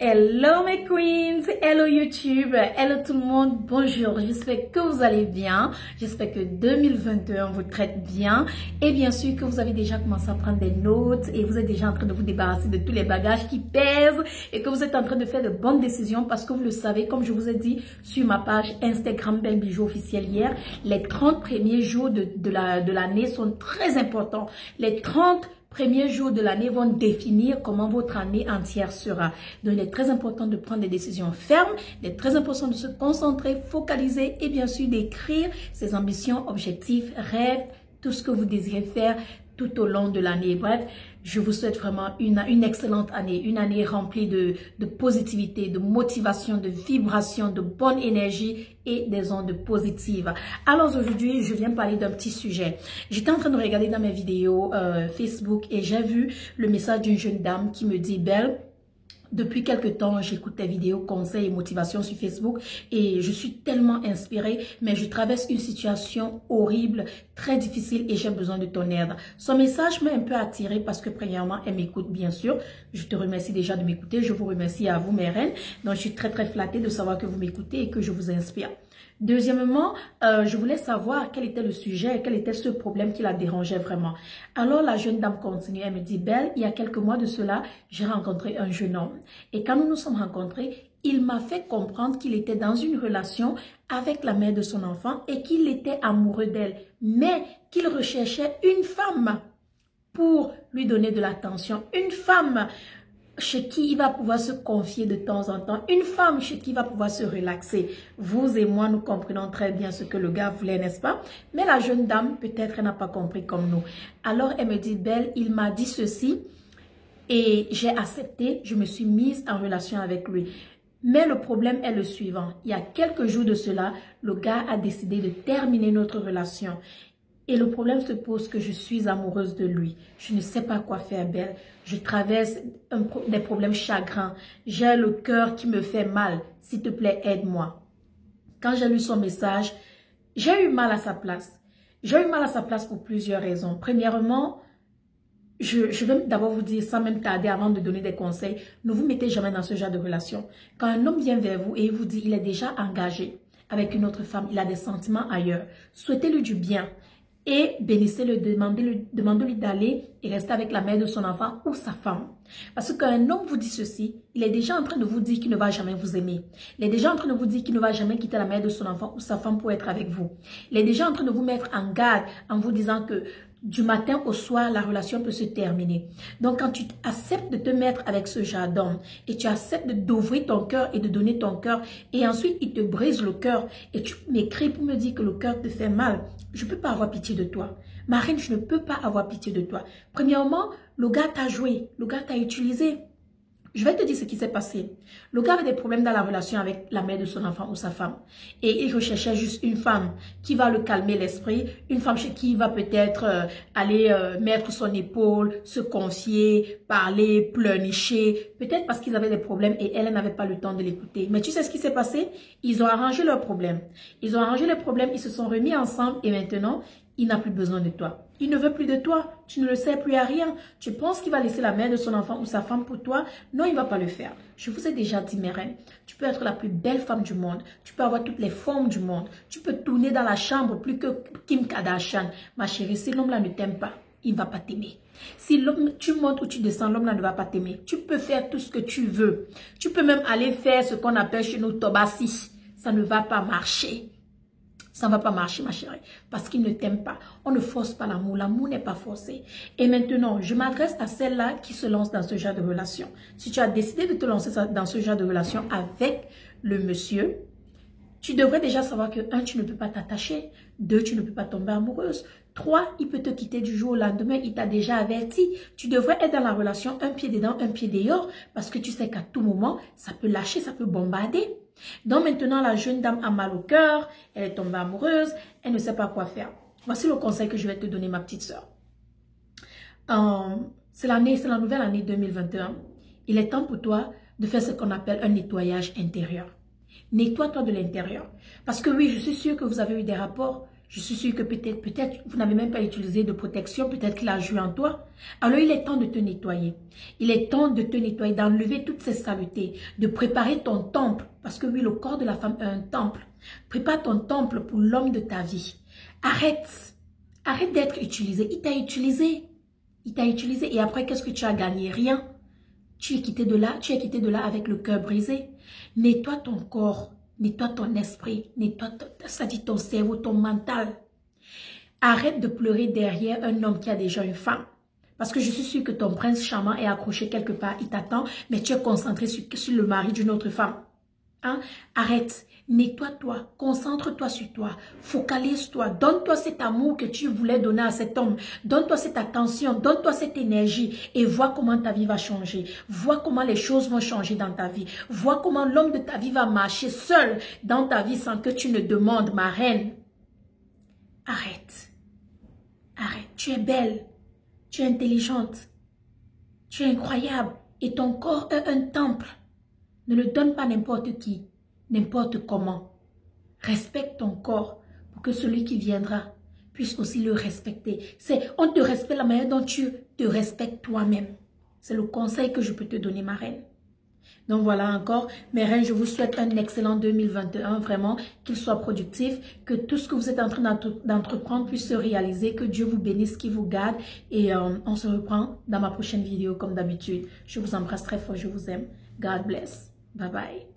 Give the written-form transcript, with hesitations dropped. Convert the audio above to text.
Hello mes queens, hello YouTube, hello tout le monde, bonjour, j'espère que vous allez bien, j'espère que 2021 vous traite bien et bien sûr que vous avez déjà commencé à prendre des notes et vous êtes déjà en train de vous débarrasser de tous les bagages qui pèsent et que vous êtes en train de faire de bonnes décisions parce que vous le savez, comme je vous ai dit sur ma page Instagram Belle Bijou officielle hier, les 30 premiers jours de l'année sont très importants, les 30 premiers jours de l'année vont définir comment votre année entière sera. Donc, il est très important de prendre des décisions fermes, il est très important de se concentrer, focaliser et bien sûr d'écrire ses ambitions, objectifs, rêves, tout ce que vous désirez faire tout au long de l'année. Bref, je vous souhaite vraiment une excellente année, une année remplie de positivité, de motivation, de vibration, de bonne énergie et des ondes positives. Alors aujourd'hui, je viens parler d'un petit sujet. J'étais en train de regarder dans mes vidéos Facebook et j'ai vu le message d'une jeune dame qui me dit « Belle, depuis quelque temps, j'écoute tes vidéos conseils et motivation sur Facebook et je suis tellement inspirée, mais je traverse une situation horrible, très difficile et j'ai besoin de ton aide. » Son message m'a un peu attirée parce que premièrement, elle m'écoute bien sûr. Je te remercie déjà de m'écouter. Je vous remercie à vous, mes reines. Donc, je suis très flattée de savoir que vous m'écoutez et que je vous inspire. Deuxièmement, je voulais savoir quel était le sujet, quel était ce problème qui la dérangeait vraiment. Alors la jeune dame continue, elle me dit « Belle, il y a quelques mois de cela, j'ai rencontré un jeune homme. Et quand nous nous sommes rencontrés, il m'a fait comprendre qu'il était dans une relation avec la mère de son enfant et qu'il était amoureux d'elle, mais qu'il recherchait une femme pour lui donner de l'attention, une femme chez qui il va pouvoir se confier de temps en temps, une femme chez qui il va pouvoir se relaxer. Vous et moi, nous comprenons très bien ce que le gars voulait, n'est-ce pas? Mais la jeune dame, peut-être, elle n'a pas compris comme nous. Alors, elle me dit, Belle, il m'a dit ceci et j'ai accepté, je me suis mise en relation avec lui. Mais le problème est le suivant. Il y a quelques jours de cela, le gars a décidé de terminer notre relation. Et le problème se pose que je suis amoureuse de lui. Je ne sais pas quoi faire, Belle. Je traverse des problèmes chagrins. J'ai le cœur qui me fait mal. S'il te plaît, aide-moi. Quand j'ai lu son message, j'ai eu mal à sa place. J'ai eu mal à sa place pour plusieurs raisons. Premièrement, je vais d'abord vous dire, sans même tarder avant de donner des conseils, ne vous mettez jamais dans ce genre de relation. Quand un homme vient vers vous et il vous dit il est déjà engagé avec une autre femme, il a des sentiments ailleurs, souhaitez-lui du bien. Et bénissez-le, demandez-lui d'aller et rester avec la mère de son enfant ou sa femme. Parce que quand un homme vous dit ceci, il est déjà en train de vous dire qu'il ne va jamais vous aimer. Il est déjà en train de vous dire qu'il ne va jamais quitter la mère de son enfant ou sa femme pour être avec vous. Il est déjà en train de vous mettre en garde en vous disant que du matin au soir, la relation peut se terminer. Donc, quand tu acceptes de te mettre avec ce genre d'homme et tu acceptes d'ouvrir ton cœur et de donner ton cœur et ensuite, il te brise le cœur et tu m'écris pour me dire que le cœur te fait mal, je ne peux pas avoir pitié de toi. Marine, je ne peux pas avoir pitié de toi. Premièrement, le gars t'a joué, le gars t'a utilisé. Je vais te dire ce qui s'est passé. Le gars avait des problèmes dans la relation avec la mère de son enfant ou sa femme. Et il recherchait juste une femme qui va le calmer l'esprit. Une femme chez qui il va peut-être aller mettre son épaule, se confier, parler, pleurnicher. Peut-être parce qu'ils avaient des problèmes et elle n'avait pas le temps de l'écouter. Mais tu sais ce qui s'est passé? Ils ont arrangé leurs problèmes. Ils ont arrangé les problèmes, ils se sont remis ensemble et maintenant, il n'a plus besoin de toi. Il ne veut plus de toi. Tu ne le sais plus à rien. Tu penses qu'il va laisser la mère de son enfant ou sa femme pour toi? Non, il ne va pas le faire. Je vous ai déjà dit, mes reines, tu peux être la plus belle femme du monde. Tu peux avoir toutes les formes du monde. Tu peux tourner dans la chambre plus que Kim Kardashian. Ma chérie, si l'homme là ne t'aime pas, il ne va pas t'aimer. Si l'homme, tu montes ou tu descends, l'homme là ne va pas t'aimer. Tu peux faire tout ce que tu veux. Tu peux même aller faire ce qu'on appelle chez nous Tobassi. Ça ne va pas marcher. Ça ne va pas marcher, ma chérie, parce qu'il ne t'aime pas. On ne force pas l'amour. L'amour n'est pas forcé. Et maintenant, je m'adresse à celle-là qui se lance dans ce genre de relation. Si tu as décidé de te lancer dans ce genre de relation avec le monsieur, tu devrais déjà savoir que 1, tu ne peux pas t'attacher. 2, tu ne peux pas tomber amoureuse. 3, il peut te quitter du jour au lendemain. Il t'a déjà averti. Tu devrais être dans la relation un pied dedans, un pied dehors, parce que tu sais qu'à tout moment, ça peut lâcher, ça peut bombarder. Donc maintenant, la jeune dame a mal au cœur, elle est tombée amoureuse, elle ne sait pas quoi faire. Voici le conseil que je vais te donner, ma petite sœur. C'est la nouvelle année 2021. Il est temps pour toi de faire ce qu'on appelle un nettoyage intérieur. Nettoie-toi de l'intérieur. Parce que oui, je suis sûre que vous avez eu des rapports. Je suis sûre que peut-être, vous n'avez même pas utilisé de protection, peut-être qu'il a joué en toi. Alors, il est temps de te nettoyer. Il est temps de te nettoyer, d'enlever toutes ces saletés, de préparer ton temple. Parce que oui, le corps de la femme est un temple. Prépare ton temple pour l'homme de ta vie. Arrête. Arrête d'être utilisé. Il t'a utilisé. Il t'a utilisé. Et après, qu'est-ce que tu as gagné? Rien. Tu es quitté de là avec le cœur brisé. Nettoie ton corps. Nettoie ton esprit, nettoie ça dit ton cerveau, ton mental. Arrête de pleurer derrière un homme qui a déjà une femme. Parce que je suis sûre que ton prince charmant est accroché quelque part, il t'attend, mais tu es concentré sur le mari d'une autre femme. Hein? Arrête, nettoie-toi, concentre-toi sur toi, focalise-toi, donne-toi cet amour que tu voulais donner à cet homme, donne-toi cette attention, donne-toi cette énergie et vois comment ta vie va changer, vois comment les choses vont changer dans ta vie, vois comment l'homme de ta vie va marcher seul dans ta vie sans que tu ne demandes, ma reine. Arrête, arrête, tu es belle, tu es intelligente, tu es incroyable et ton corps est un temple. Ne le donne pas n'importe qui, n'importe comment. Respecte ton corps pour que celui qui viendra puisse aussi le respecter. On te respecte la manière dont tu te respectes toi-même. C'est le conseil que je peux te donner, ma reine. Donc voilà encore, mes reines, je vous souhaite un excellent 2021, vraiment, qu'il soit productif, que tout ce que vous êtes en train d'entreprendre puisse se réaliser, que Dieu vous bénisse, qu'il vous garde et on se reprend dans ma prochaine vidéo comme d'habitude. Je vous embrasse très fort, je vous aime. God bless. Bye bye.